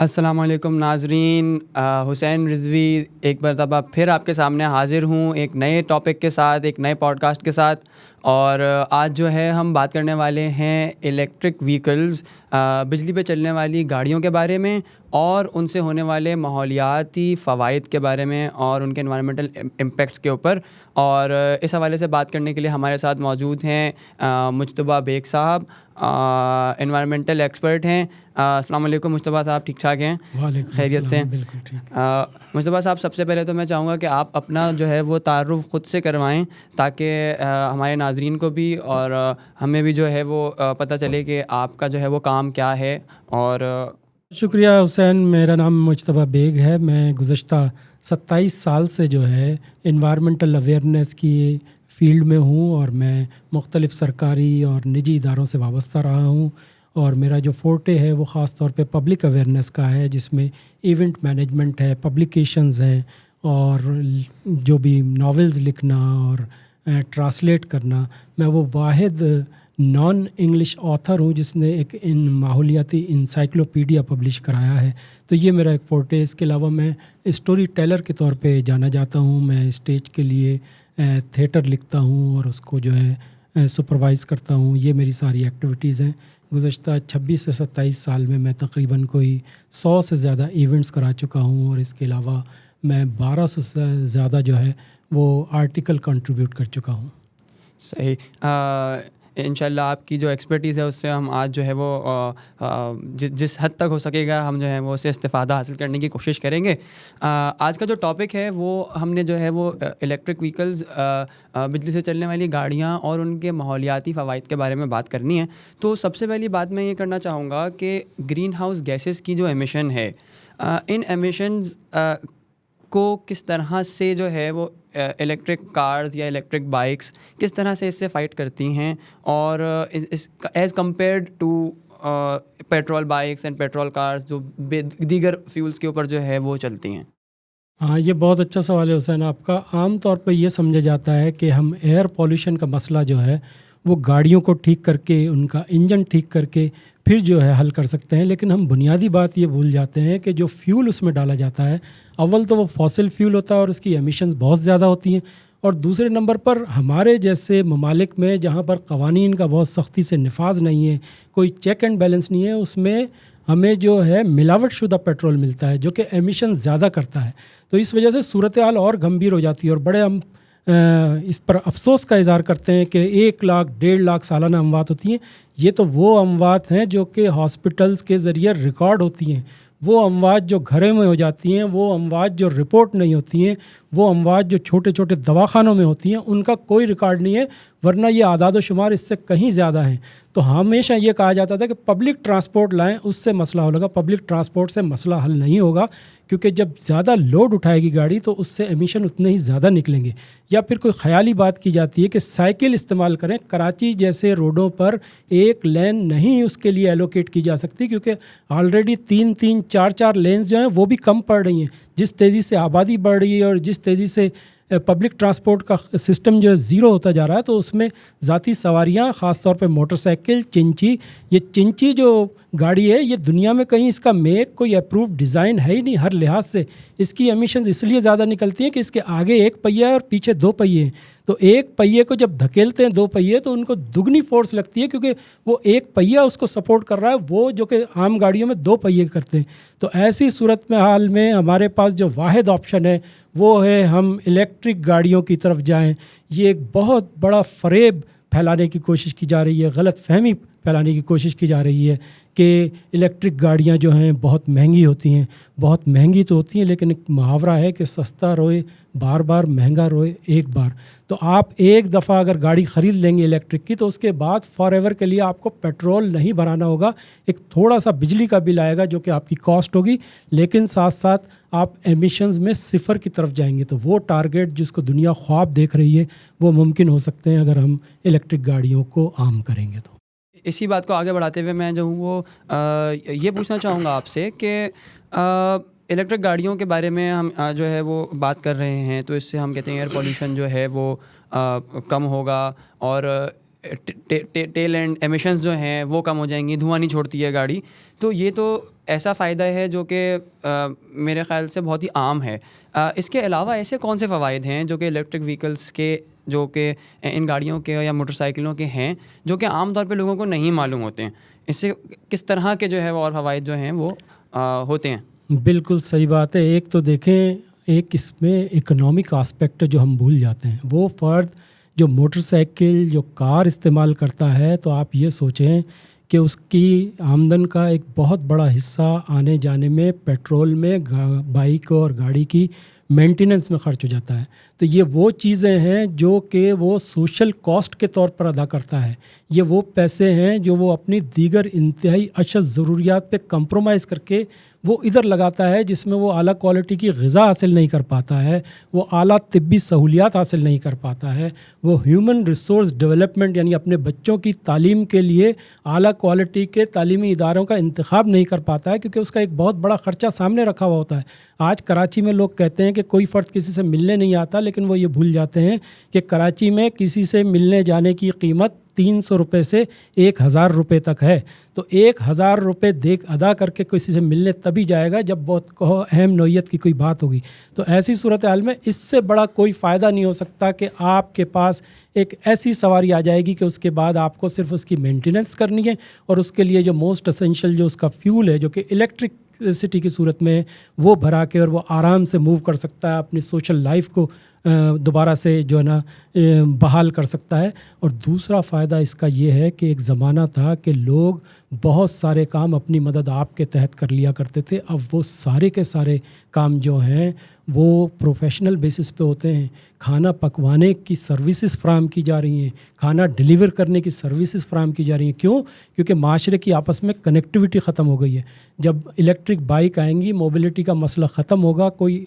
السلام علیکم ناظرین، حسین رضوی ایک مرتبہ پھر آپ کے سامنے حاضر ہوں ایک نئے ٹاپک کے ساتھ، ایک نئے پوڈ کاسٹ کے ساتھ۔ اور آج جو ہے ہم بات کرنے والے ہیں الیکٹرک وہیکلز، بجلی پہ چلنے والی گاڑیوں کے بارے میں، اور ان سے ہونے والے ماحولیاتی فوائد کے بارے میں اور ان کے انوائرمنٹل امپیکٹس کے اوپر۔ اور اس حوالے سے بات کرنے کے لیے ہمارے ساتھ موجود ہیں مجتبیٰ بیگ صاحب، انوائرمنٹل ایکسپرٹ ہیں۔ السلام علیکم مجتبیٰ صاحب، ٹھیک ٹھاک ہیں؟ وعلیکم خیریت سے؟ بالکل ٹھیک۔ مجتبیٰ صاحب، سب سے پہلے تو میں چاہوں گا کہ آپ اپنا جو ہے وہ تعارف خود سے کروائیں، تاکہ ہمارے ناظرین کو بھی اور ہمیں بھی جو ہے وہ پتہ چلے کہ آپ کا جو ہے وہ کام کیا ہے۔ اور شکریہ حسین، میرا نام مجتبیٰ بیگ ہے۔ میں گزشتہ 27 سال سے جو ہے انوائرمنٹل اویئرنیس کی فیلڈ میں ہوں، اور میں مختلف سرکاری اور نجی اداروں سے وابستہ رہا ہوں، اور میرا جو فورٹے ہے وہ خاص طور پہ پبلک اویئرنیس کا ہے، جس میں ایونٹ مینجمنٹ ہے، پبلیکیشنز ہیں، اور جو بھی ناولز لکھنا اور ٹرانسلیٹ کرنا۔ میں وہ واحد نان انگلش آتھر ہوں جس نے ایک ماحولیاتی انسائکلوپیڈیا پبلش کرایا ہے، تو یہ میرا ایک فورٹے ہے۔ اس کے علاوہ میں اسٹوری ٹیلر کے طور پہ جانا جاتا ہوں۔ میں اسٹیج کے لیے تھیٹر لکھتا ہوں اور اس کو جو ہے سپروائز کرتا ہوں۔ یہ میری ساری ایکٹیویٹیز ہیں۔ گزشتہ 26 سے 27 سال میں تقریباً کوئی 100 سے زیادہ ایونٹس کرا چکا ہوں، اور اس کے علاوہ میں 1200 سے زیادہ جو ہے وہ آرٹیکل کنٹریبیوٹ کر چکا ہوں۔ صحیح، انشاءاللہ آپ کی جو ایکسپرٹیز ہے اس سے ہم آج جو ہے وہ جس حد تک ہو سکے گا ہم جو ہے وہ اسے استفادہ حاصل کرنے کی کوشش کریں گے۔ آج کا جو ٹاپک ہے وہ ہم نے جو ہے وہ الیکٹرک وہیکلز، بجلی سے چلنے والی گاڑیاں اور ان کے ماحولیاتی فوائد کے بارے میں بات کرنی ہے۔ تو سب سے پہلی بات میں یہ کرنا چاہوں گا کہ گرین ہاؤس گیسز کی جو ایمیشن ہے، ان ایمیشنز کو کس طرح سے جو ہے وہ الیکٹرک کارز یا الیکٹرک بائکس کس طرح سے اس سے فائٹ کرتی ہیں، اور as compared to petrol bikes and petrol cars جو دیگر فیولز کے اوپر جو ہے وہ چلتی ہیں۔ ہاں، یہ بہت اچھا سوال ہے حسین آپ کا۔ عام طور پہ یہ سمجھا جاتا ہے کہ ہم ایئر پولیوشن کا مسئلہ جو ہے وہ گاڑیوں کو ٹھیک کر کے، ان کا انجن ٹھیک کر کے پھر جو ہے حل کر سکتے ہیں، لیکن ہم بنیادی بات یہ بھول جاتے ہیں کہ جو فیول اس میں ڈالا جاتا ہے، اول تو وہ فاسل فیول ہوتا ہے اور اس کی ایمیشنز بہت زیادہ ہوتی ہیں، اور دوسرے نمبر پر ہمارے جیسے ممالک میں جہاں پر قوانین کا بہت سختی سے نفاذ نہیں ہے، کوئی چیک اینڈ بیلنس نہیں ہے، اس میں ہمیں جو ہے ملاوٹ شدہ پیٹرول ملتا ہے جو کہ ایمیشن زیادہ کرتا ہے۔ تو اس وجہ سے صورتحال اور گمبھیر ہو جاتی ہے، اور بڑے ہم اس پر افسوس کا اظہار کرتے ہیں کہ 1 لاکھ 1.5 لاکھ سالانہ اموات ہوتی ہیں۔ یہ تو وہ اموات ہیں جو کہ ہاسپٹلز کے ذریعے ریکارڈ ہوتی ہیں، وہ اموات جو گھروں میں ہو جاتی ہیں، وہ اموات جو رپورٹ نہیں ہوتی ہیں، وہ اموات جو چھوٹے چھوٹے دواخانوں میں ہوتی ہیں، ان کا کوئی ریکارڈ نہیں ہے، ورنہ یہ اعداد و شمار اس سے کہیں زیادہ ہیں۔ تو ہمیشہ یہ کہا جاتا تھا کہ پبلک ٹرانسپورٹ لائیں، اس سے مسئلہ ہوگا۔ پبلک ٹرانسپورٹ سے مسئلہ حل نہیں ہوگا، کیونکہ جب زیادہ لوڈ اٹھائے گی گاڑی تو اس سے ایمیشن اتنے ہی زیادہ نکلیں گے۔ یا پھر کوئی خیالی بات کی جاتی ہے کہ سائیکل استعمال کریں۔ کراچی جیسے روڈوں پر ایک لین نہیں اس کے لیے ایلوکیٹ کی جا سکتی، کیونکہ آلریڈی 3 4 لینز جو ہیں وہ بھی کم پڑ رہی ہیں۔ جس تیزی سے آبادی بڑھ رہی ہے اور جس تیزی سے پبلک ٹرانسپورٹ کا سسٹم جو ہے زیرو ہوتا جا رہا ہے، تو اس میں ذاتی سواریاں، خاص طور پہ موٹر سائیکل، چنچی، یہ چنچی جو گاڑی ہے یہ دنیا میں کہیں اس کا میک کوئی اپرووڈ ڈیزائن ہے ہی نہیں ہر لحاظ سے۔ اس کی ایمیشنز اس لیے زیادہ نکلتی ہیں کہ اس کے آگے 1 پہیہ ہے اور پیچھے 2 پہیے ہیں، تو 1 پہیے کو جب دھکیلتے ہیں 2 پہیے تو ان کو دگنی فورس لگتی ہے، کیونکہ وہ 1 پہیہ اس کو سپورٹ کر رہا ہے، وہ جو کہ عام گاڑیوں میں 2 پہیے کرتے ہیں۔ تو ایسی صورت میں حال میں ہمارے پاس جو واحد آپشن ہے وہ ہے ہم الیکٹرک گاڑیوں کی طرف جائیں۔ یہ ایک بہت بڑا فریب پھیلانے کی کوشش کی جا رہی ہے، غلط فہمی پھیلانے کی کوشش کی جا رہی ہے کہ الیکٹرک گاڑیاں جو ہیں بہت مہنگی ہوتی ہیں۔ بہت مہنگی تو ہوتی ہیں، لیکن ایک محاورہ ہے کہ سستا روئے بار بار، مہنگا روئے ایک بار۔ تو آپ ایک دفعہ اگر گاڑی خرید لیں گے الیکٹرک کی، تو اس کے بعد فار ایور کے لیے آپ کو پیٹرول نہیں بھرانا ہوگا۔ ایک تھوڑا سا بجلی کا بل آئے گا جو کہ آپ کی کاسٹ ہوگی، لیکن ساتھ ساتھ آپ ایمیشنز میں 0 کی طرف جائیں گے۔ تو وہ ٹارگیٹ جس کو دنیا خواب دیکھ رہی ہے وہ ممکن ہو سکتے ہیں اگر ہم الیکٹرک گاڑیوں کو عام کریں گے تو۔ اسی بات کو آگے بڑھاتے ہوئے میں جو ہوں وہ یہ پوچھنا چاہوں گا آپ سے کہ الیکٹرک گاڑیوں کے بارے میں ہم جو ہے وہ بات کر رہے ہیں، تو اس سے ہم کہتے ہیں ایئر پولیوشن جو ہے وہ کم ہوگا، اور ٹیل اینڈ ایمیشنز جو ہیں وہ کم ہو جائیں گی، دھواں نہیں چھوڑتی ہے گاڑی۔ تو یہ تو ایسا فائدہ ہے جو کہ میرے خیال سے بہت ہی عام ہے. اس کے علاوہ ایسے کون سے فوائد ہیں جو کہ الیکٹرک وہیکلس کے, جو کہ ان گاڑیوں کے یا موٹر سائیکلوں کے ہیں, جو کہ عام طور پہ لوگوں کو نہیں معلوم ہوتے ہیں؟ اس سے کس طرح کے جو ہے وہ اور فوائد جو ہیں وہ ہوتے ہیں؟ بالکل صحیح بات ہے. ایک تو دیکھیں, ایک اس میں اکنامک آسپیکٹ جو ہم بھول جاتے ہیں. وہ فرد جو موٹر سائیکل, جو کار استعمال کرتا ہے, تو آپ یہ سوچیں کہ اس کی آمدن کا ایک بہت بڑا حصہ آنے جانے میں, پیٹرول میں, بائک اور گاڑی کی مینٹیننس میں خرچ ہو جاتا ہے. تو یہ وہ چیزیں ہیں جو کہ وہ سوشل کاسٹ کے طور پر ادا کرتا ہے. یہ وہ پیسے ہیں جو وہ اپنی دیگر انتہائی اشد ضروریات پہ کمپرومائز کر کے وہ ادھر لگاتا ہے, جس میں وہ اعلیٰ کوالٹی کی غذا حاصل نہیں کر پاتا ہے, وہ اعلیٰ طبی سہولیات حاصل نہیں کر پاتا ہے, وہ ہیومن ریسورس ڈیولپمنٹ یعنی اپنے بچوں کی تعلیم کے لیے اعلیٰ کوالٹی کے تعلیمی اداروں کا انتخاب نہیں کر پاتا ہے, کیونکہ اس کا ایک بہت بڑا خرچہ سامنے رکھا ہوا ہوتا ہے. آج کراچی میں لوگ کہتے ہیں کہ کوئی فرد کسی سے ملنے نہیں آتا, لیکن وہ یہ بھول جاتے ہیں کہ کراچی میں کسی سے ملنے جانے کی قیمت 300 روپے سے 1000 روپے تک ہے. تو 1000 روپے ادا کر کے کسی سے ملنے تبھی جائے گا جب بہت اہم نوعیت کی کوئی بات ہوگی. تو ایسی صورتحال میں اس سے بڑا کوئی فائدہ نہیں ہو سکتا کہ آپ کے پاس ایک ایسی سواری آ جائے گی کہ اس کے بعد آپ کو صرف اس کی مینٹیننس کرنی ہے, اور اس کے لیے جو موسٹ اسینشیل جو اس کا فیول ہے, جو کہ الیکٹرک سٹی کی صورت میں وہ بھرا کے اور وہ آرام سے موو کر سکتا ہے, اپنی سوشل لائف کو دوبارہ سے جو ہے نا بحال کر سکتا ہے. اور دوسرا فائدہ اس کا یہ ہے کہ ایک زمانہ تھا کہ لوگ بہت سارے کام اپنی مدد آپ کے تحت کر لیا کرتے تھے. اب وہ سارے کے سارے کام جو ہیں وہ پروفیشنل بیسس پہ ہوتے ہیں. کھانا پکوانے کی سروسز فراہم کی جا رہی ہیں, کھانا ڈیلیور کرنے کی سروسز فراہم کی جا رہی ہیں. کیوں؟ کیونکہ معاشرے کی آپس میں کنیکٹیوٹی ختم ہو گئی ہے. جب الیکٹرک بائک آئیں گی, موبلٹی کا مسئلہ ختم ہوگا, کوئی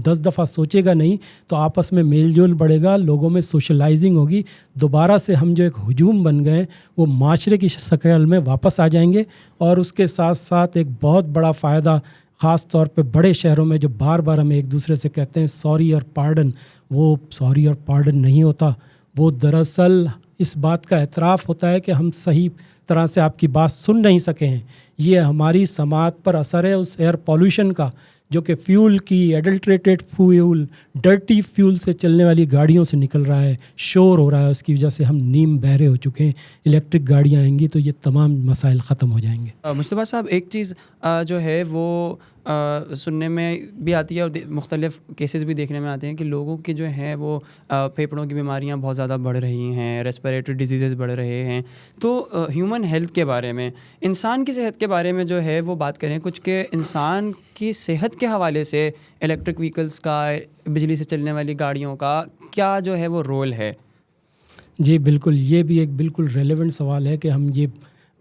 10 دفعہ سوچے گا نہیں, تو آپس میں میل جول بڑھے گا, لوگوں میں سوشلائزنگ ہوگی. دوبارہ سے ہم جو ایک ہجوم بن گئے وہ معاشرے کی شکل میں واپس آ جائیں گے. اور اس کے ساتھ ساتھ ایک بہت بڑا فائدہ خاص طور پہ بڑے شہروں میں جو بار بار ہم ایک دوسرے سے کہتے ہیں سوری اور پارڈن, وہ سوری اور پارڈن نہیں ہوتا. وہ دراصل اس بات کا اعتراف ہوتا ہے کہ ہم صحیح طرح سے آپ کی بات سن نہیں سکے ہیں. یہ ہماری سماعت پر اثر ہے اس ایئر پولوشن کا جو کہ فیول کی, ایڈلٹریٹڈ فیول, ڈرٹی فیول سے چلنے والی گاڑیوں سے نکل رہا ہے, شور ہو رہا ہے, اس کی وجہ سے ہم نیم بہرے ہو چکے ہیں. الیکٹرک گاڑیاں آئیں گی تو یہ تمام مسائل ختم ہو جائیں گے. مصطفیٰ صاحب, ایک چیز جو ہے وہ سننے میں بھی آتی ہے اور مختلف کیسز بھی دیکھنے میں آتے ہیں کہ لوگوں کی جو ہیں وہ پھیپھڑوں کی بیماریاں بہت زیادہ بڑھ رہی ہیں, ریسپیریٹری ڈیزیزز بڑھ رہے ہیں. تو ہیومن ہیلتھ کے بارے میں, انسان کی صحت کے بارے میں جو ہے وہ بات کریں کچھ, کہ انسان کی صحت کے حوالے سے الیکٹرک وہیکلس کا, بجلی سے چلنے والی گاڑیوں کا کیا جو ہے وہ رول ہے؟ جی بالکل, یہ بھی ایک بالکل ریلیونٹ سوال ہے کہ ہم یہ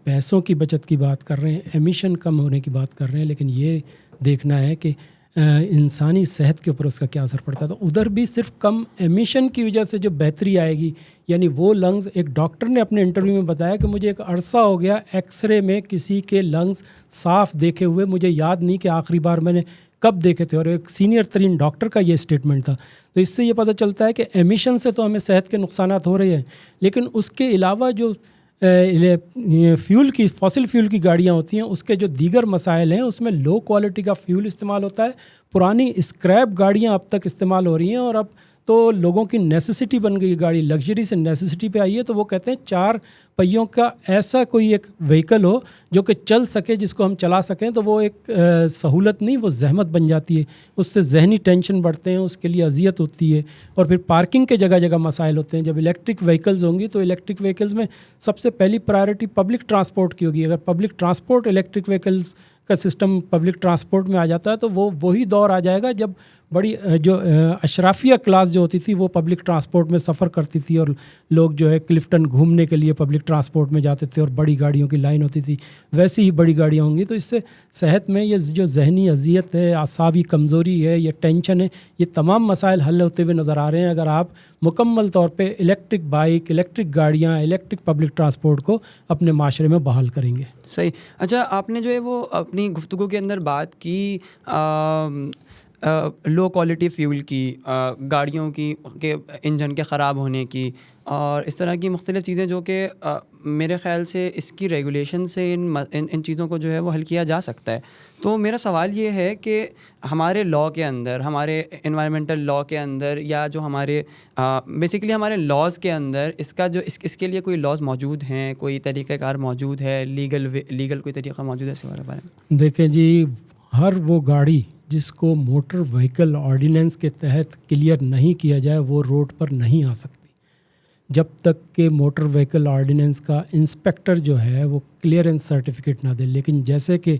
پیسوں کی بچت کی بات کر رہے ہیں, ایمیشن کم ہونے کی بات کر رہے ہیں, لیکن یہ دیکھنا ہے کہ انسانی صحت کے اوپر اس کا کیا اثر پڑتا ہے. تو ادھر بھی صرف کم ایمیشن کی وجہ سے جو بہتری آئے گی, یعنی وہ لنگز, ایک ڈاکٹر نے اپنے انٹرویو میں بتایا کہ مجھے ایک عرصہ ہو گیا ایکس رے میں کسی کے لنگز صاف دیکھے ہوئے, مجھے یاد نہیں کہ آخری بار میں نے کب دیکھے تھے, اور ایک سینئر ترین ڈاکٹر کا یہ اسٹیٹمنٹ تھا. تو اس سے یہ پتہ چلتا ہے کہ ایمیشن سے تو ہمیں صحت کے نقصانات ہو رہے ہیں, لیکن اس کے علاوہ جو فیول کی, فاسل فیول کی گاڑیاں ہوتی ہیں, اس کے جو دیگر مسائل ہیں اس میں لو کوالٹی کا فیول استعمال ہوتا ہے. پرانی اسکریپ گاڑیاں اب تک استعمال ہو رہی ہیں, اور اب تو لوگوں کی نیسیسٹی بن گئی گاڑی, لگژری سے نیسیسٹی پہ آئی ہے. تو وہ کہتے ہیں 4 پہیوں کا ایسا کوئی ایک وہیکل ہو جو کہ چل سکے, جس کو ہم چلا سکیں, تو وہ ایک سہولت نہیں, وہ زحمت بن جاتی ہے. اس سے ذہنی ٹینشن بڑھتے ہیں, اس کے لیے اذیت ہوتی ہے, اور پھر پارکنگ کے جگہ جگہ مسائل ہوتے ہیں. جب الیکٹرک وہیکلز ہوں گی تو الیکٹرک وہیکلز میں سب سے پہلی پرائرٹی پبلک ٹرانسپورٹ کی ہوگی. اگر پبلک ٹرانسپورٹ الیکٹرک وہیکلز کا سسٹم پبلک ٹرانسپورٹ میں آ جاتا ہے تو وہ وہی دور آ جائے گا جب بڑی جو اشرافیہ کلاس جو ہوتی تھی وہ پبلک ٹرانسپورٹ میں سفر کرتی تھی, اور لوگ جو ہے کلفٹن گھومنے کے لیے پبلک ٹرانسپورٹ میں جاتے تھے اور بڑی گاڑیوں کی لائن ہوتی تھی. ویسی ہی بڑی گاڑیاں ہوں گی. تو اس سے صحت میں یہ جو ذہنی اذیت ہے, اعصابی کمزوری ہے, یہ ٹینشن ہے, یہ تمام مسائل حل ہوتے ہوئے نظر آ رہے ہیں اگر آپ مکمل طور پہ الیکٹرک بائک, الیکٹرک گاڑیاں, الیکٹرک پبلک ٹرانسپورٹ کو اپنے معاشرے میں بحال کریں گے. صحیح. اچھا, آپ نے جو ہے وہ اپنی گفتگو کے اندر بات کی لو کوالٹی فیول کی، گاڑیوں کی کے انجن کے خراب ہونے کی، اور اس طرح کی مختلف چیزیں جو کہ میرے خیال سے اس کی ریگولیشن سے ان چیزوں کو جو ہے وہ حل کیا جا سکتا ہے. تو میرا سوال یہ ہے کہ ہمارے لاء کے اندر، ہمارے انوائرمنٹل لاء کے اندر، یا جو ہمارے بیسیکلی ہمارے لاز کے اندر اس کا جو اس کے لیے کوئی لاز موجود ہیں، کوئی طریقہ کار موجود ہے، لیگل کوئی طریقہ موجود ہے اس کے بارے میں؟ دیکھیں جی، ہر وہ گاڑی جس کو موٹر وہیکل آرڈیننس کے تحت کلیئر نہیں کیا جائے وہ روڈ پر نہیں آ سکتی جب تک کہ موٹر وہیکل آرڈیننس کا انسپیکٹر جو ہے وہ کلیئرنس سرٹیفکیٹ نہ دے. لیکن جیسے کہ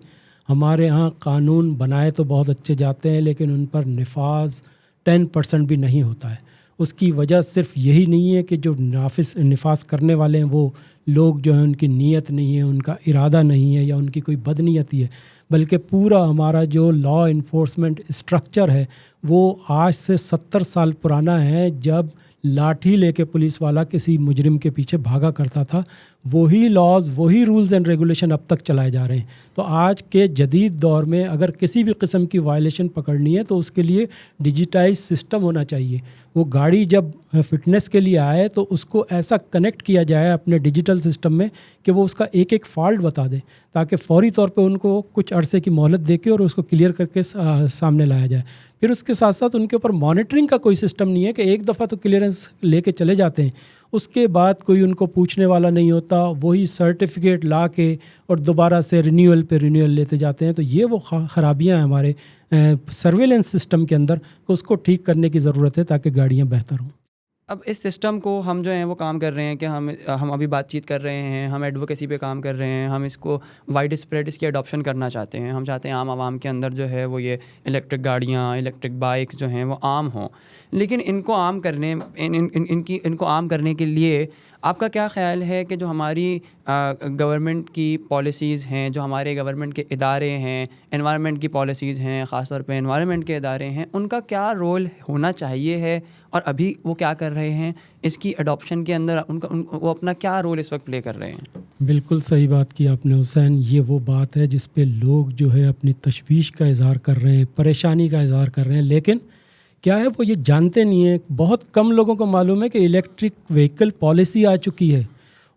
ہمارے ہاں قانون بنائے تو بہت اچھے جاتے ہیں لیکن ان پر نفاذ 10% بھی نہیں ہوتا ہے. اس کی وجہ صرف یہی نہیں ہے کہ جو نفاذ کرنے والے ہیں وہ لوگ جو ہیں ان کی نیت نہیں ہے، ان کا ارادہ نہیں ہے، یا ان کی کوئی بدنیتی ہے، بلکہ پورا ہمارا جو لا انفورسمنٹ اسٹرکچر ہے وہ آج سے 70 سال پرانا ہے. جب لاٹھی لے کے پولیس والا کسی مجرم کے پیچھے بھاگا کرتا تھا، وہی لاز، وہی رولز اینڈ ریگولیشن اب تک چلائے جا رہے ہیں. تو آج کے جدید دور میں اگر کسی بھی قسم کی وائلیشن پکڑنی ہے تو اس کے لیے ڈیجیٹائز سسٹم ہونا چاہیے. وہ گاڑی جب فٹنس کے لیے آئے تو اس کو ایسا کنیکٹ کیا جائے اپنے ڈیجیٹل سسٹم میں کہ وہ اس کا ایک ایک فالٹ بتا دے، تاکہ فوری طور پہ ان کو کچھ عرصے کی مہلت دے کے اور اس کو کلیئر کر کے سامنے لایا جائے. پھر اس کے ساتھ ساتھ ان کے اوپر مانیٹرنگ کا کوئی سسٹم نہیں ہے کہ ایک دفعہ تو کلیئرنس لے کے چلے جاتے ہیں، اس کے بعد کوئی ان کو پوچھنے والا نہیں ہوتا، وہی سرٹیفکیٹ لا کے اور دوبارہ سے رینیول پہ رینیول لیتے جاتے ہیں. تو یہ وہ خرابیاں ہیں ہمارے سرویلنس سسٹم کے اندر، کہ اس کو ٹھیک کرنے کی ضرورت ہے تاکہ گاڑیاں بہتر ہوں. اب اس سسٹم کو ہم جو ہیں وہ کام کر رہے ہیں کہ ہم ابھی بات چیت کر رہے ہیں، ہم ایڈوکیسی پہ کام کر رہے ہیں، ہم اس کو وائڈ اسپریڈ اس کی اڈاپشن کرنا چاہتے ہیں. ہم چاہتے ہیں عام عوام کے اندر جو ہے وہ یہ الیکٹرک گاڑیاں، الیکٹرک بائکس جو ہیں وہ عام ہوں. لیکن ان کو عام کرنے ان کو عام کرنے کے لیے آپ کا کیا خیال ہے کہ جو ہماری گورنمنٹ کی پالیسیز ہیں، جو ہمارے گورنمنٹ کے ادارے ہیں، انوائرمنٹ کی پالیسیز ہیں، خاص طور پہ انوائرمنٹ کے ادارے ہیں، ان کا کیا رول ہونا چاہیے ہے اور ابھی وہ کیا کر رہے ہیں اس کی اڈاپشن کے اندر؟ وہ اپنا کیا رول اس وقت پلے کر رہے ہیں؟ بالکل صحیح بات کی آپ نے حسین. یہ وہ بات ہے جس پہ لوگ جو ہے اپنی تشویش کا اظہار کر رہے ہیں، پریشانی کا اظہار کر رہے ہیں، لیکن کیا ہے وہ یہ جانتے نہیں ہیں. بہت کم لوگوں کو معلوم ہے کہ الیکٹرک وہیکل پالیسی آ چکی ہے.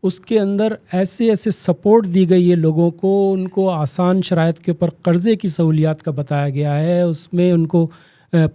اس کے اندر ایسے سپورٹ دی گئی ہے لوگوں کو، ان کو آسان شرائط کے اوپر قرضے کی سہولیات کا بتایا گیا ہے. اس میں ان کو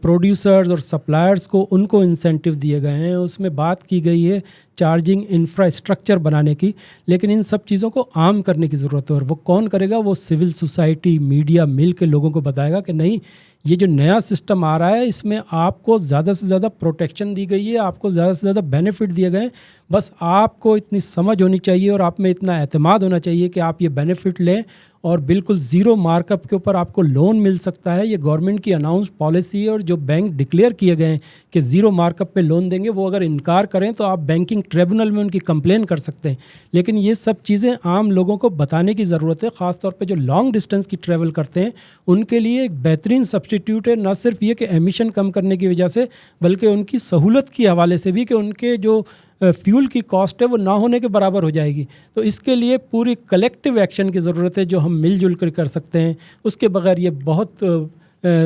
پروڈیوسرز اور سپلائرز کو ان کو انسینٹیو دیے گئے ہیں. اس میں بات کی گئی ہے چارجنگ انفراسٹرکچر بنانے کی، لیکن ان سب چیزوں کو عام کرنے کی ضرورت ہے. اور وہ کون کرے گا؟ وہ سول سوسائٹی، میڈیا مل کے لوگوں کو بتائے گا کہ نہیں، یہ جو نیا سسٹم آ رہا ہے اس میں آپ کو زیادہ سے زیادہ پروٹیکشن دی گئی ہے، آپ کو زیادہ سے زیادہ بینیفٹ دیے گئے ہیں. بس آپ کو اتنی سمجھ ہونی چاہیے اور آپ میں اتنا اعتماد ہونا چاہیے کہ آپ یہ بینیفٹ لیں، اور بالکل زیرو مارک اپ کے اوپر آپ کو لون مل سکتا ہے. یہ گورنمنٹ کی اناؤنس پالیسی ہے، اور جو بینک ڈکلیئر کیے گئے ہیں کہ زیرو مارک اپ پہ لون دیں گے، وہ اگر انکار کریں تو آپ بینکنگ ٹریبونل میں ان کی کمپلین کر سکتے ہیں. لیکن یہ سب چیزیں عام لوگوں کو بتانے کی ضرورت ہے، خاص طور پہ جو لانگ ڈسٹینس کی ٹریول کرتے ہیں ان کے لیے ایک بہترین سبسٹیٹیوٹ ہے. نہ صرف یہ کہ ایمیشن کم کرنے کی وجہ سے، بلکہ ان کی سہولت کی حوالے سے بھی کہ ان کے جو فیول کی کاسٹ ہے وہ نہ ہونے کے برابر ہو جائے گی. تو اس کے لیے پوری کلیکٹیو ایکشن کی ضرورت ہے جو ہم مل جل کر سکتے ہیں. اس کے بغیر یہ بہت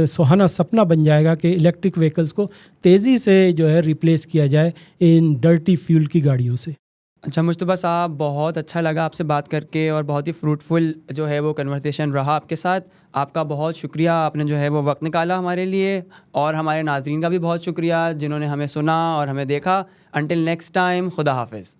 سہانا سپنا بن جائے گا کہ الیکٹرک وہیکلز کو تیزی سے جو ہے ریپلیس کیا جائے ان ڈرٹی فیول کی گاڑیوں سے. اچھا مجتبیٰ صاحب، بہت اچھا لگا آپ سے بات کر کے، اور بہت ہی فروٹفل جو ہے وہ کنورسیشن رہا آپ کے ساتھ. آپ کا بہت شکریہ، آپ نے جو ہے وہ وقت نکالا ہمارے لیے، اور ہمارے ناظرین کا بھی بہت شکریہ جنہوں نے ہمیں سنا اور ہمیں دیکھا. انٹل نیکسٹ ٹائم، خدا حافظ.